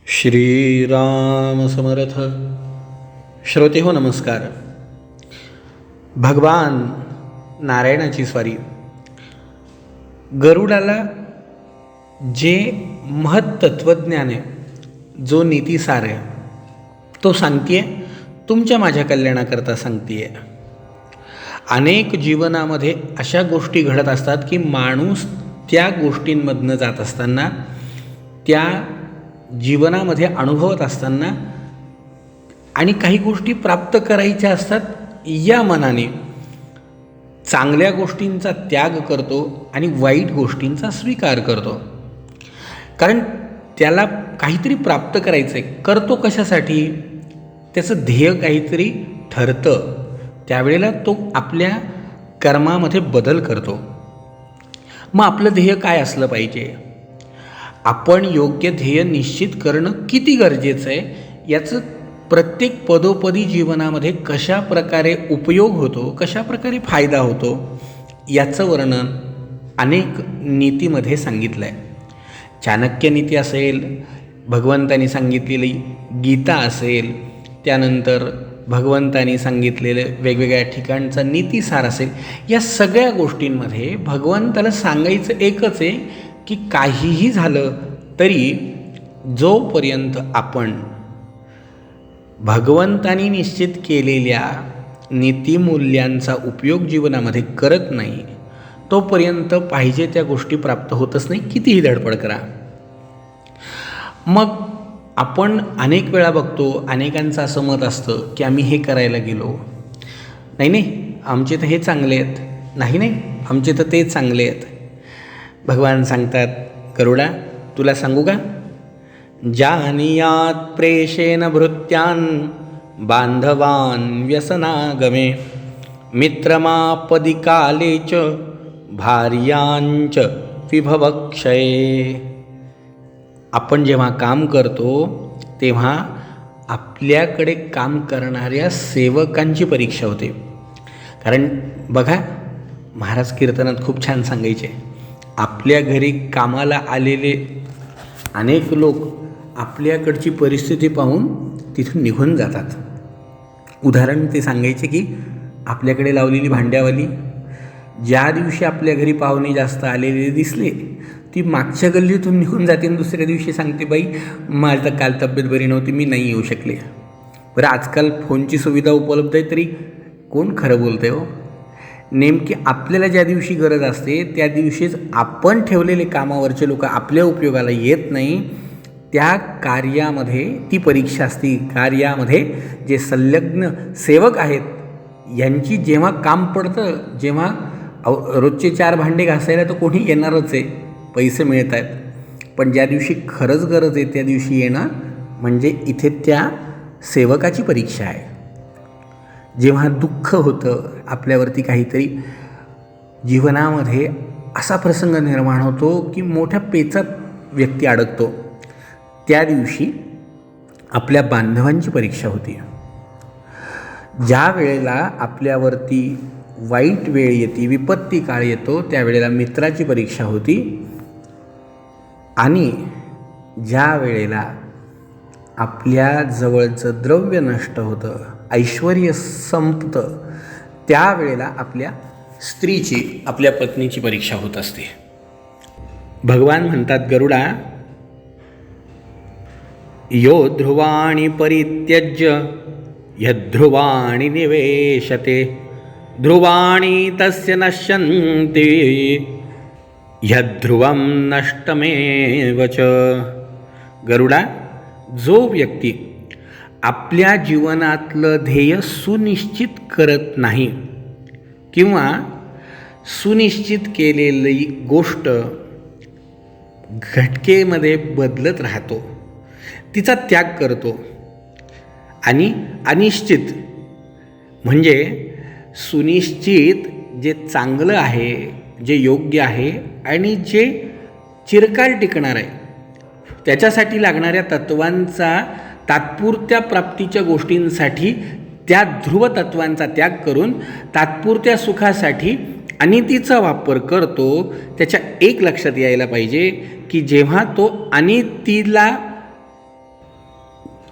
श्रीराम समर्थ. श्रोते हो नमस्कार. भगवान नारायणाची स्वारी. गरुडाला जे महत्त्वज्ञान आहे, जो नीतिसार आहे, तो सांगते तुमच्या माझ्या कल्याणाकरता सांगते. अनेक जीवनामध्ये अशा गोष्टी घडत असतात की माणूस त्या गोष्टींमधनं जात असताना, त्या जीवनामध्ये अनुभवत असताना आणि काही गोष्टी प्राप्त करायच्या असतात, या मनाने चांगल्या गोष्टींचा त्याग करतो आणि वाईट गोष्टींचा स्वीकार करतो. कारण त्याला काहीतरी प्राप्त करायचं आहे. करतो कशासाठी? त्याचं ध्येय काहीतरी ठरतं, त्यावेळेला तो आपल्या कर्मामध्ये बदल करतो. मग आपलं ध्येय काय असलं पाहिजे? आपण योग्य ध्येय निश्चित करणं किती गरजेचं आहे, याचं प्रत्येक पदोपदी जीवनामध्ये कशा प्रकारे उपयोग होतो, कशा प्रकारे फायदा होतो, याचं वर्णन अनेक नीतीमध्ये सांगितलं आहे. चाणक्य नीती असेल, भगवंतांनी सांगितलेली गीता असेल, त्यानंतर भगवंतांनी सांगितलेले वेगवेगळ्या ठिकाणचा नीतिसार असेल, या सगळ्या गोष्टींमध्ये भगवंताला सांगायचं एकच आहे की काहीही झालं तरी जोपर्यंत आपण भगवंतांनी निश्चित केलेल्या नीतिमूल्यांचा उपयोग जीवनामध्ये करत नाही, तोपर्यंत पाहिजे त्या गोष्टी प्राप्त होतच नाही, कितीही धडपड करा. मग आपण अनेक वेळा बघतो, अनेकांचं असं मत असतं की आम्ही हे करायला गेलो, नाही आमचे तर हे चांगले आहेत, नाही आमचे तर ते चांगले आहेत. भगवान सांगतात, गरुडा तुला सांगू का? जानियात प्रेषेण भृत्यान बांधवान व्यसनागमे मित्रमापदी कालेच भार्यांच विभवक्षये. आपण जेव्हा काम करतो तेव्हा आपल्याकडे काम करणाऱ्या सेवकांची परीक्षा होते. कारण बघा, महाराज कीर्तनात खूप छान सांगायचे, आपल्या घरी कामाला आलेले अनेक लोक आपल्याकडची परिस्थिती पाहून तिथून निघून जातात. उदाहरण ते सांगायचे की आपल्याकडे लावलेली भांड्यावाली ज्या दिवशी आपल्या घरी पाहुणे जास्त आलेले दिसले, ती मागच्या गल्लीतून निघून जाते आणि दुसऱ्या दिवशी सांगते, बाई माझं काल तब्येत बरी नव्हती, मी नाही येऊ शकले. बरं, आजकाल फोनची सुविधा उपलब्ध आहे, तरी कोण खरं बोलतं आहे हो? नेमकी आपल्याला ज्या दिवशी गरज असते त्या दिवशीच आपण ठेवलेले कामावरचे लोक आपल्या उपयोगाला येत नाही, त्या कार्यामध्ये ती परीक्षा असते. कार्यामध्ये जे संलग्न सेवक आहेत यांची जेव्हा काम पडतं, जेव्हा रोजचे 4 भांडे घासायला तर कोणी येणारच आहे, पैसे मिळत आहेत, पण ज्या दिवशी खरंच गरज आहे त्या दिवशी येणं म्हणजे इथे त्या सेवकाची परीक्षा आहे. जेव्हा दुःख होतं, आपल्यावरती काहीतरी जीवनामध्ये असा प्रसंग निर्माण होतो की मोठ्या पेचात व्यक्ती अडकतो, त्या दिवशी आपल्या बांधवांची परीक्षा होती. ज्या वेळेला आपल्यावरती वाईट वेळ येते, विपत्ती काळ येतो, त्यावेळेला मित्राची परीक्षा होती. आणि ज्या वेळेला आपल्या जवळचं द्रव्य नष्ट होतं, ऐश्वर्य संपतं, त्यावेळेला आपल्या स्त्रीची, आपल्या पत्नीची परीक्षा होत असते. भगवान म्हणतात, गरुडा यो ध्रुवाणी परित्यज्य यद्ध्रुवाणी निवेशते ध्रुवाणी तस्य नश्यन्ति यद्ध्रुवं नष्टमेव च. गरुडा, जो व्यक्ती आपल्या जीवनातलं ध्येय सुनिश्चित करत नाही किंवा सुनिश्चित केलेली गोष्ट घटकेमध्ये बदलत राहतो, तिचा त्याग करतो, आणि अनिश्चित म्हणजे सुनिश्चित जे चांगलं आहे, जे योग्य आहे आणि जे चिरकाल टिकणार आहे, त्याच्यासाठी लागणाऱ्या तत्वांचा, तात्पुरत्या प्राप्तीच्या गोष्टींसाठी त्या ध्रुव तत्वांचा त्याग करून तात्पुरत्या सुखासाठी अनितीचा वापर करतो. त्याच्या एक लक्षात यायला पाहिजे की जेव्हा तो अनितीला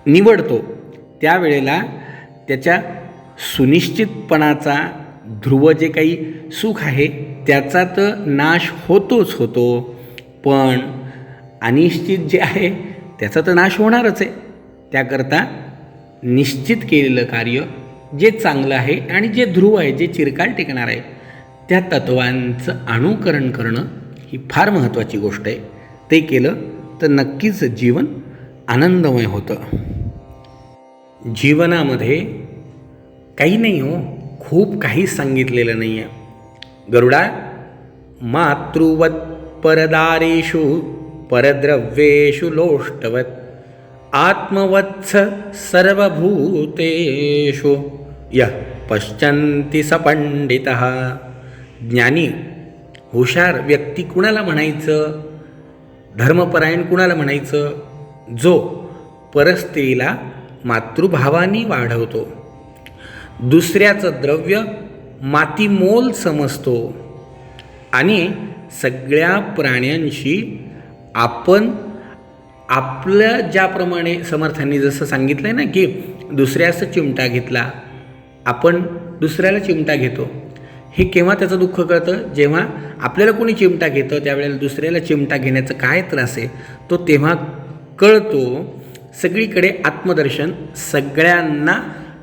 निवडतो त्यावेळेला त्याच्या सुनिश्चितपणाचा ध्रुव जे काही सुख आहे त्याचा तर नाश होतोच होतो, पण अनिश्चित जे आहे त्याचा तर नाश होणारच आहे. त्याकरता निश्चित केलेलं कार्य जे चांगलं आहे आणि जे ध्रुव आहे, जे चिरकाल टिकणार आहे, त्या तत्वांचं अनुकरण करणं ही फार महत्त्वाची गोष्ट आहे. ते केलं तर नक्कीच जीवन आनंदमय होतं. जीवनामध्ये काही नाही हो, खूप काही सांगितलेलं नाही आहे. गरुडा, मातृवत परदारेषु परद्रव्येषु लोष्टवत आत्मवत्स सर्वभूतेषु यः पश्यन्ति स पंडितः. ज्ञानी हुशार व्यक्ती कुणाला म्हणायचं, धर्मपरायण कुणाला म्हणायचं? जो परस्त्रीला मातृभावानी वाढवतो, दुसऱ्याचं द्रव्य मातीमोल समजतो आणि सगळ्या प्राण्यांशी आपण आपलं ज्याप्रमाणे समर्थांनी जसं सांगितलं आहे ना की दुसऱ्याचा चिमटा घेतला, आपण दुसऱ्याला चिमटा घेतो. हे केव्हा त्याचं दुःख कळतं? जेव्हा आपल्याला कोणी चिमटा घेतं त्यावेळेला दुसऱ्याला चिमटा घेण्याचं काय त्रास आहे तो तेव्हा कळतो. सगळीकडे आत्मदर्शन, सगळ्यांना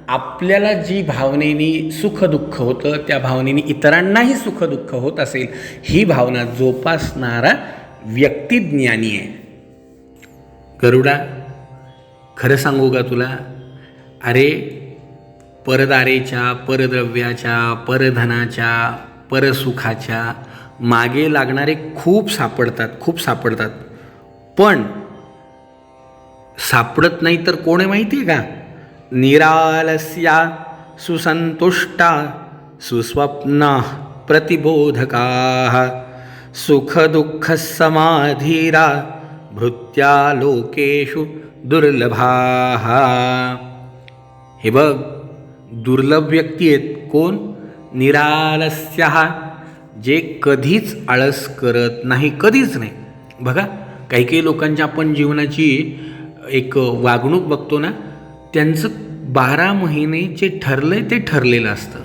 आपल्याला जी भावनेनी सुखदुःख होतं त्या भावनेनी इतरांनाही सुखदुःख होत असेल ही भावना जोपासणारा व्यक्ती ज्ञानी आहे. गरुडा, खरं सांगू का तुला, अरे परदारेच्या, परद्रव्याच्या, परधनाच्या, परसुखाच्या मागे लागणारे खूप सापडतात, पण सापडत नाही तर कोण आहे माहिती आहे का? निरालस्या सुसंतुष्टा सुस्वप्ना प्रतिबोधकाः सुखदुःख समाधीरा भृत्या लोकेषु दुर्लभाः. हे बघ, दुर्लभ व्यक्ती आहेत कोण? निरालस्यः, जे कधीच आळस करत नाही, कधीच नाही. बघा, काही काही लोकांच्या आपण जीवनाची एक वागणूक बघतो ना, त्यांचं 12 महिने जे ठरलं आहे ते ठरलेलं असतं.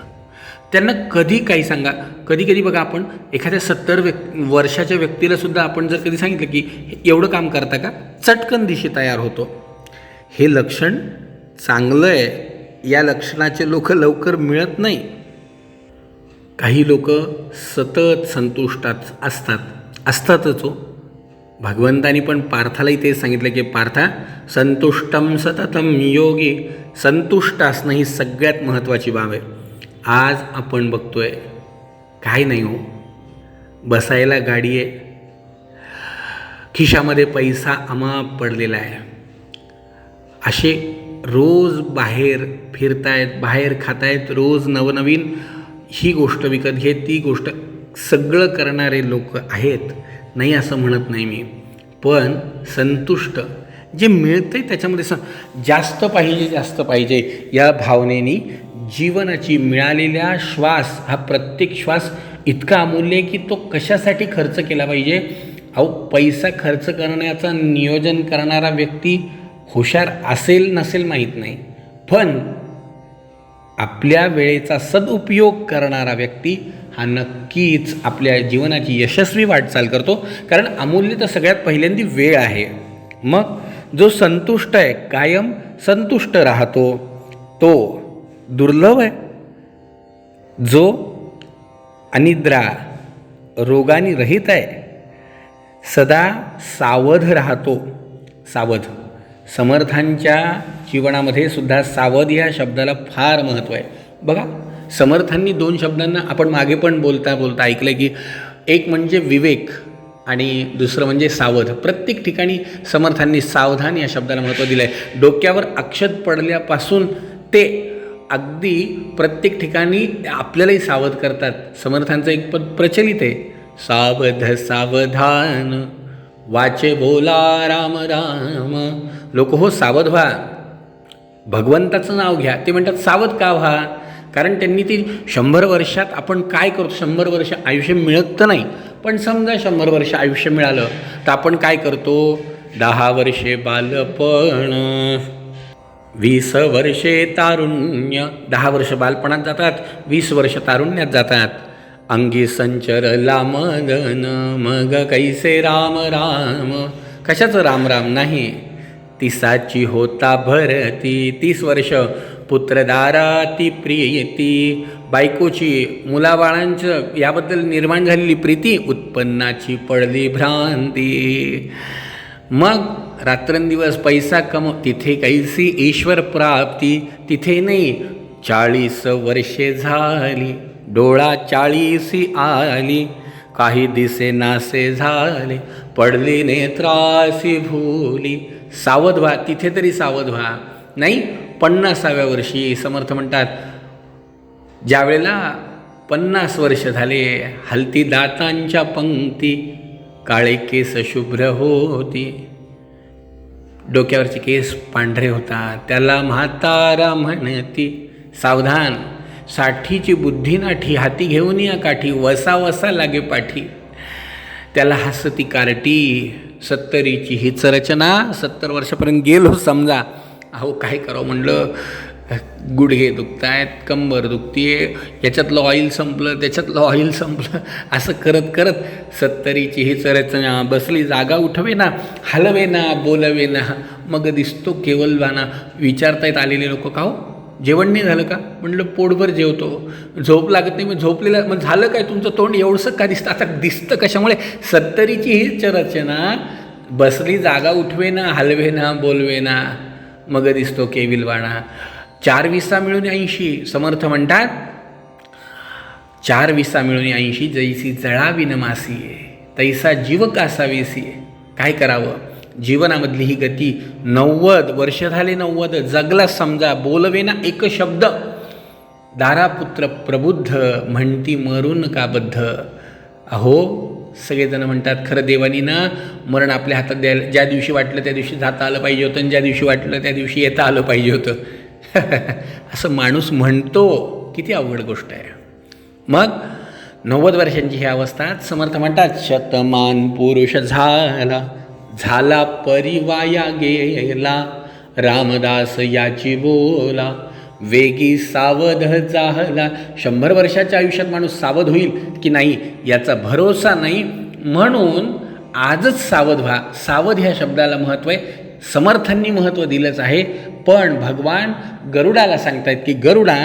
त्यांना कधी काही सांगा, कधी कधी बघा आपण एखाद्या 70 वर्षाच्या व्यक्तीलासुद्धा आपण जर कधी सांगितलं की एवढं काम करता का, चटकन दिशी तयार होतो. हे लक्षण चांगलं आहे, या लक्षणाचे लोक लवकर मिळत नाही. काही लोक सतत संतुष्टात असतातच हो. भगवंतानी पण पार्थालाही ते सांगितलं की पार्था संतुष्टम सततम योगी. संतुष्ट असणं ही सगळ्यात महत्त्वाची बाब आहे. आज आपण बघतोय काय नाही हो, बसायला गाडी आहे, खिशामध्ये पैसा अमाप पडलेला आहे, असे रोज बाहेर फिरतायत, बाहेर खातायत, रोज नवनवीन ही गोष्ट विकत घे, ती गोष्ट, सगळं करणारे लोक आहेत, नाही असं म्हणत नाही मी. पण संतुष्ट जे मिळतंय त्याच्यामध्ये जास्त पाहिजे या भावनेनी जीवनाची मिळालेल्या श्वास, हा प्रत्येक श्वास इतका अमूल्य आहे की तो कशासाठी खर्च केला पाहिजे. अहो, पैसा खर्च करण्याचं नियोजन करणारा व्यक्ती हुशार असेल नसेल माहीत नाही, पण आपल्या वेळेचा सदुपयोग करणारा व्यक्ती हा नक्कीच आपल्या जीवनाची यशस्वी वाटचाल करतो. कारण अमूल्य तर सगळ्यात पहिल्यांदी वेळ आहे. मग जो संतुष्ट आहे, कायम संतुष्ट राहतो, तो दुर्लभ आहे. जो अनिद्रा, रोगाने रहित आहे, सदा सावध राहतो. सावध, समर्थांच्या जीवनामध्ये सुद्धा सावध या शब्दाला फार महत्त्व आहे. बघा, समर्थांनी 2 शब्दांना आपण मागे पण बोलता ऐकलं की एक म्हणजे विवेक आणि दुसरं म्हणजे सावध. प्रत्येक ठिकाणी समर्थांनी सावधान या शब्दाला महत्त्व दिलं आहे. डोक्यावर अक्षत पडल्यापासून ते अगदी प्रत्येक ठिकाणी आपल्यालाही सावध करतात. समर्थांचं एक पद प्रचलित आहे, सावध सावधान वाचे बोला राम राम. लोक हो सावध व्हा, भगवंताचं नाव घ्या. ते म्हणतात सावध का व्हा? कारण त्यांनी ती 100 वर्षात आपण काय करतो, 100 वर्ष आयुष्य मिळत तर नाही, पण समजा 100 वर्ष आयुष्य मिळालं तर आपण काय करतो? 10 वर्षे बालपण, 20 वर्षे तारुण्य, 10 वर्ष बालपणात जातात, 20 वर्ष तारुण्यात जातात. अंगी संचरला मदन, मग कैसे राम राम. कशाचं राम राम नाही. तिसाची होता भरती, 30 वर्ष पुत्रदाराती प्रियती, बायकोची मुलाबाळांचं याबद्दल निर्माण झालेली प्रीती, उत्पन्नाची पडली भ्रांती. मग रात्रंदिवस पैसा तिथे कैसी ईश्वर प्राप्ती, तिथे नाही. 40 वर्षे झाली, डोळा 40 आली, काही दिसे नासे झाले, पडली नेत्रासी भूली. सावध व्हा, तिथे तरी सावध व्हा. नाही, 50व्या वर्षी समर्थ म्हणतात, ज्या वेळेला 50 वर्ष झाले, हलती दातांच्या पंक्ती, काळे केस शुभ्र होती, डोक्यावरचे केस पांढरे होतात, त्याला म्हातारा म्हणती. सावधान, 60ची बुद्धी नाठी, हाती घेऊन या काठी, वसा वसा लागे पाठी. त्याला हसती कार्टी, 70ची हीच रचना. 70 वर्षापर्यंत गेलो समजा. अहो काय करावं म्हणलं, गुडघे दुखत आहेत, कंबर दुखतीये, याच्यातलं ऑइल संपलं, त्याच्यातलं ऑइल संपलं, असं करत करत 70ची हीच रचना. बसली जागा उठवे ना, हलवे ना, बोलवे ना, मग दिसतो केवलवाना. विचारतायत आलेले लोक, का हो जेवण नाही झालं का? म्हणलं पोटभर जेवतो, झोप लागत नाही. मग झोपलेलं, मग झालं काय तुमचं तोंड एवढंसं का दिसतं? आता दिसतं कशामुळे? 70ची हीच रचना. बसली जागा उठवे ना, हलवे ना, बोलवे ना, मग दिसतो केविलवाणा. 4 विसा मिळून 80. समर्थ म्हणतात, 4 विसा मिळून 80, जैसी जळाविन मासी, तैसा जीव कासावीसी. काय करावं? जीवनामधली ही गती. 90 वर्ष झाले, 90 जगला समजा, बोलवे ना एक शब्द. दारापुत्र प्रबुद्ध, म्हणती मरून का बद्ध. अहो सगळेजण म्हणतात, खरं देवानी ना मरण आपल्या हातात द्यायला, ज्या दिवशी वाटलं त्या दिवशी जाता आलं पाहिजे होतं, आणि ज्या दिवशी वाटलं त्या दिवशी येता आलं पाहिजे होतं. असं माणूस म्हणतो, किती अवघड गोष्ट आहे. मग 90 वर्षांची ही अवस्था. समर्थ म्हणतात, शतमान पुरुष झाला, झाला परिवाया गेला, रामदास याची बोला, वेगी सावध झाला. 100 वर्षाच्या आयुष्यात माणूस सावध होईल की नाही याचा भरोसा नाही. म्हणून आजच सावध व्हा. सावध ह्या शब्दाला महत्त्व आहे. समर्थांनी महत्त्व दिलंच आहे, पण भगवान गरुडाला सांगतायत की गरुडा,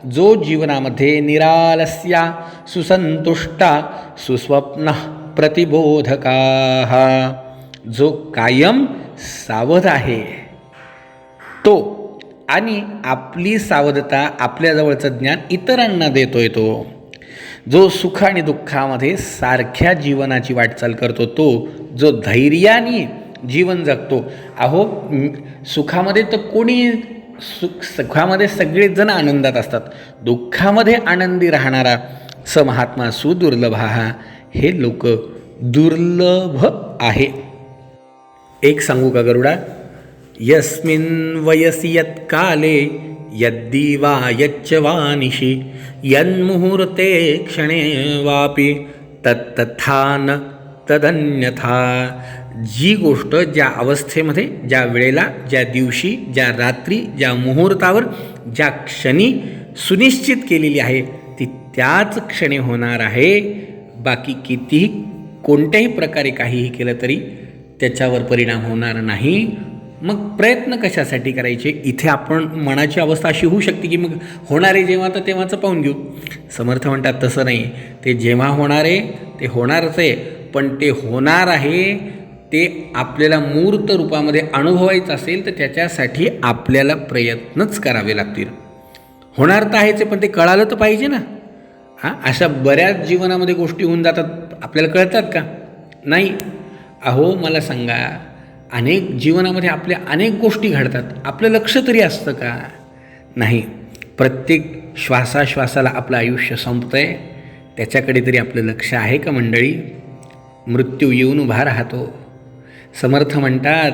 जो जीवनामध्ये निरालस्या, सुसंतुष्टा, सुस्वप्न प्रतिबोधका, जो कायम सावध आहे तो, आणि आपली सावधता, आपल्याजवळचं ज्ञान इतरांना देतोय तो, जो सुख आणि दुःखामध्ये सारख्या जीवनाची वाटचाल करतो, तो जो धैर्याने जीवन जगतो. अहो सुखामध्ये तर कोणी, सुखामध्ये सगळेच जण आनंदात असतात, दुःखामध्ये आनंदी राहणारा स महात्मा सुदुर्लभा, हे लोक दुर्लभ आहे. एक सांगू का गरुडा? यस्मिन् वयसि यत्काले यद्दिवा यच्च वानिशि यन्मुहूर्ते क्षणे वापि तत्तथा न तदन्यथा. जी गोष्ट ज्या अवस्थेमध्ये, ज्या वेळेला, ज्या दिवशी, ज्या रात्री, ज्या मुहूर्तावर, ज्या क्षणी सुनिश्चित केलेली आहे, ती त्याच क्षणी होणार आहे. बाकी कितीही कोणत्याही प्रकारे काहीही केलं तरी त्याच्यावर परिणाम होणार नाही. मग प्रयत्न कशासाठी करायचे? इथे आपण मनाची अवस्था अशी होऊ शकते की मग होणार आहे जेव्हा तर तेव्हाचं पाहून घेऊ. समर्थ म्हणतात तसं नाही. ते जेव्हा होणार आहे ते होणारच आहे, पण ते होणार आहे ते आपल्याला मूर्त रूपामध्ये अनुभवायचं असेल तर त्याच्यासाठी आपल्याला प्रयत्नच करावे लागतील. होणार तर आहेच, पण ते कळालं तर पाहिजे ना. अशा बऱ्याच जीवनामध्ये गोष्टी होऊन जातात, आपल्याला कळतात का? नाही. अहो मला सांगा, अनेक जीवनामध्ये आपल्या अनेक गोष्टी घडतात, आपलं लक्ष तरी असतं का? नाही. प्रत्येक श्वासाश्वासाला आपलं आयुष्य संपतं आहे, त्याच्याकडे तरी आपलं लक्ष आहे का मंडळी? मृत्यू येऊन उभा राहतो. समर्थ म्हणतात,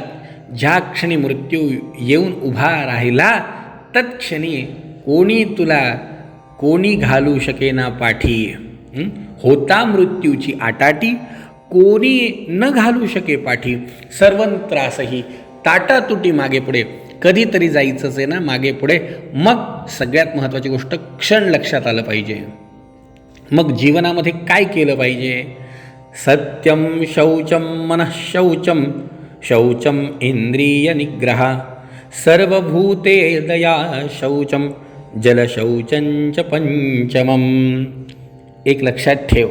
ज्या क्षणी मृत्यू येऊन उभा राहिला तत्क्षणी कोणी घालू शकेना पाठी. होता मृत्यूची आटाटी, कोणी न घालू शके पाठी. सर्वंत्रासही ताटातुटी मागे पुढे, कधीतरी जायचंच आहे ना मागे पुढे. मग सगळ्यात महत्त्वाची गोष्ट क्षण लक्षात आलं पाहिजे. मग जीवनामध्ये काय केलं पाहिजे? सत्यम शौचम मनःशौचम शौचम इंद्रिय निग्रह सर्वभूते दया शौचम जलशौचंच पंचमम. एक लक्षात ठेव,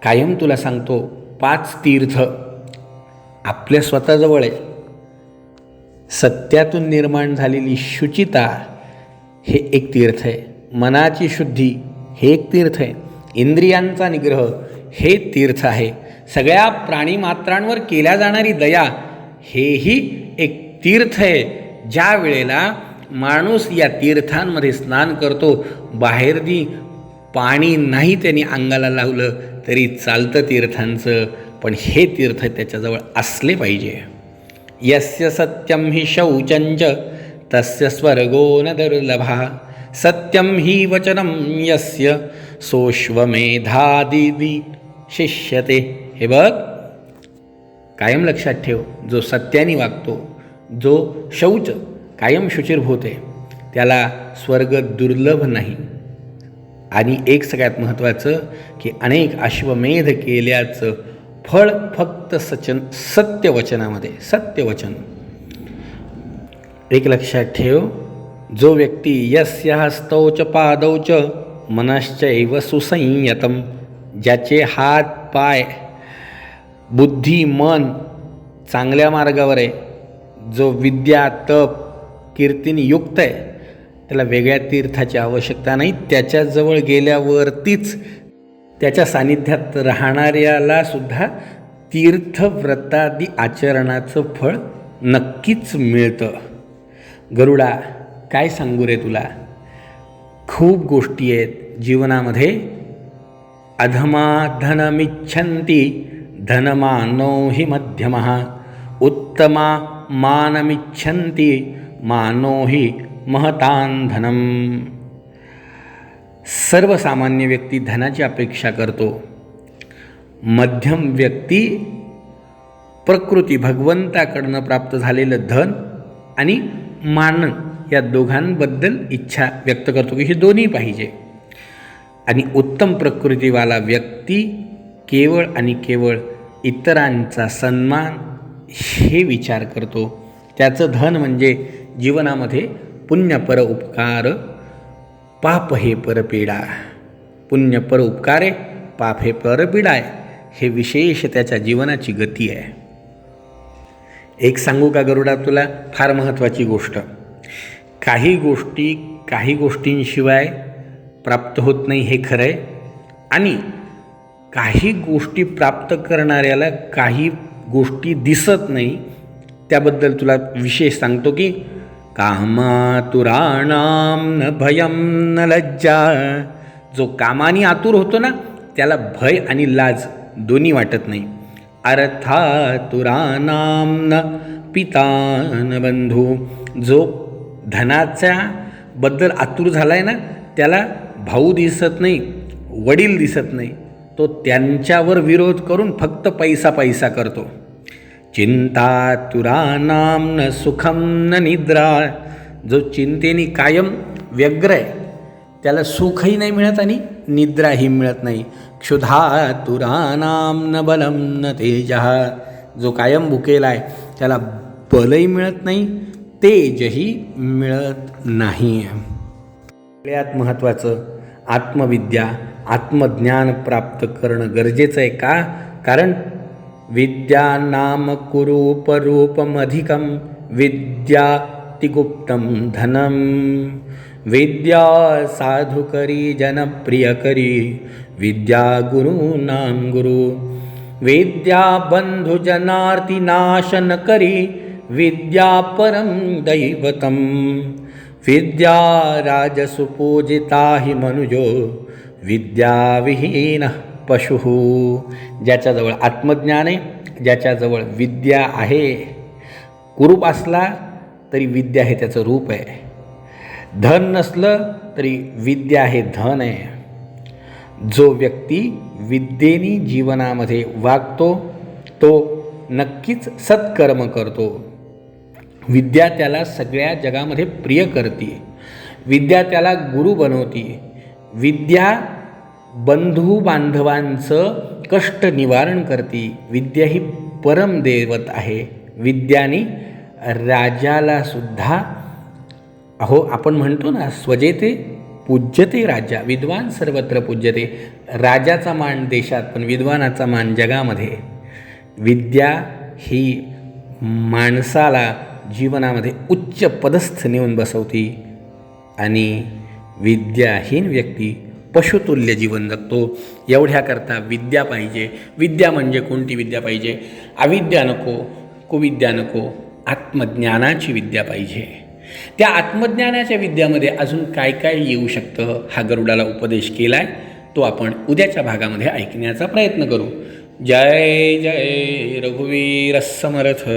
कायम तुला सांगतो, 5 तीर्थ आपल्या स्वतःजवळ आहे. सत्यातून निर्माण झालेली शुचिता हे एक तीर्थ आहे. मनाची शुद्धी हे एक तीर्थ आहे. इंद्रियांचा निग्रह हे तीर्थ आहे. सगळ्या प्राणीमात्रांवर केल्या जाणारी दया हेही एक तीर्थ आहे. ज्या वेळेला माणूस या तीर्थांमध्ये स्नान करतो, बाहेरनी पाणी नाही त्यांनी अंगाला लावलं तरी चालतं तीर्थांचं, पण हे तीर्थ त्याच्याजवळ असले पाहिजे. यस्य सत्यम हि शौचंच तस्य स्वर्गो न दुर्लभः सत्यम हि वचनम यस्य सोऽश्वमेधादिवि शिष्यते. हे बघ, कायम लक्षात ठेव, जो सत्याने वागतो, जो शौच कायम शुचिर्भूत आहे, त्याला स्वर्ग दुर्लभ नाही. आणि एक सगळ्यात महत्त्वाचं की अनेक अश्वमेध केल्याचं फळ फक्त सत्यवचनामध्ये. सत्यवचन एक लक्षात ठेव, जो व्यक्ती यस्य हस्तौच पादौच मनश्चैव सुसंयतम, ज्याचे हात पाय बुद्धी मन चांगल्या मार्गावर आहे, जो विद्या तप कीर्तीने युक्त आहे, त्याला वेगळ्या तीर्थाची आवश्यकता नाही. त्याच्याजवळ गेल्यावरतीच त्याच्या सानिध्यात राहणाऱ्याला सुद्धा तीर्थव्रतादी आचरणाचं फळ नक्कीच मिळतं. गरुडा, काय सांगू रे तुला, खूप गोष्टी आहेत जीवनामध्ये. अधमा धनमिच्छन्ति धनमानो हि मध्यमः उत्तमा मानमिच्छन्ति मानो हि महतान धनम. सर्वसामान्य व्यक्ती धनाची अपेक्षा करतो. मध्यम व्यक्ती प्रकृती भगवंताकडनं प्राप्त झालेलं धन आणि मान या दोघांबद्दल इच्छा व्यक्त करतो की हे दोन्ही पाहिजे. आणि उत्तम प्रकृतीवाला व्यक्ती केवळ आणि केवळ इतरांचा सन्मान हे विचार करतो. त्याचं धन म्हणजे जीवनामध्ये पुण्य पर उपकार पाप हे परपीडा. पुण्य पर उपकार आहे, पाप हे परपीडा आहे. हे विशेष त्याच्या जीवनाची गती आहे. एक सांगू का गरुडा तुला, फार महत्त्वाची गोष्ट. काही गोष्टींशिवाय प्राप्त होत नाही हे खरं आहे. आणि काही गोष्टी प्राप्त करणाऱ्याला काही गोष्टी दिसत नाही. त्याबद्दल तुला विशेष सांगतो की कामातुराणाम न भयम न लज्जा. जो कामाने आतुर होतो ना, त्याला भय आणि लाज दोन्ही वाटत नाही. अर्थातुराणाम न पिता न बंधू. जो धनाच्या बद्दल आतुर झाला आहे ना, त्याला भाऊ दिसत नाही, वडील दिसत नाही. तो त्यांच्यावर विरोध करून फक्त पैसा पैसा करतो. चिंतातुराणाम न सुखम न निद्रा. जो चिंतेने कायम व्यग्र आहे, त्याला सुखही नाही मिळत आणि निद्राही मिळत नाही. क्षुधातुराणाम न बलम न तेजः. जो कायम भुकेला आहे, त्याला बलही मिळत नाही, तेजही मिळत नाही. सगळ्यात महत्त्वाचं आत्मविद्या आत्मज्ञान प्राप्त करणं गरजेचं आहे. का? कारण विद्या नाम कुरूपरूपमधिकं विद्यातिगुप्तं धनम. विद्या साधुकरी जनप्रियकरी विद्या गुरूणां गुरु. विद्या बंधुजनार्तिनाशनकरी विद्या परं दैवतं. विद्या राजसुपूजिता हि मनुजो विद्याविहीनः पशुः. ज्याच्याजवळ आत्मज्ञान आहे, ज्याच्याजवळ विद्या आहे, कुरूप असला तरी विद्या हे त्याचं रूप आहे. धन नसलं तरी विद्या हे धन आहे. जो व्यक्ती विद्येने जीवनामध्ये वागतो तो नक्कीच सत्कर्म करतो. विद्या त्याला सगळ्या जगामध्ये प्रिय करते. विद्या त्याला गुरु बनवते. विद्या बंधू बांधवांचं कष्ट निवारण करते. विद्या ही परमदैवत आहे. विद्याने राजाला सुद्धा आपण म्हणतो ना, स्वजेते पूज्यते राजा, विद्वान सर्वत्र पूज्यते. राजाचा मान देशात, पण विद्वानाचा मान जगामध्ये. विद्या ही माणसाला जीवनामध्ये उच्च पदस्थ नेऊन बसवती आणि विद्याहीन व्यक्ती पशुतुल्य जीवन जगतो. एवढ्याकरता विद्या पाहिजे. विद्या म्हणजे कोणती विद्या पाहिजे? अविद्या नको, कुविद्या नको, आत्मज्ञानाची विद्या पाहिजे. त्या आत्मज्ञानाच्या विद्यामध्ये अजून काय काय येऊ शकतं हा गरुडाला उपदेश केला आहे. तो आपण उद्याच्या भागामध्ये ऐकण्याचा प्रयत्न करू. जय जय रघुवीर समर्थ.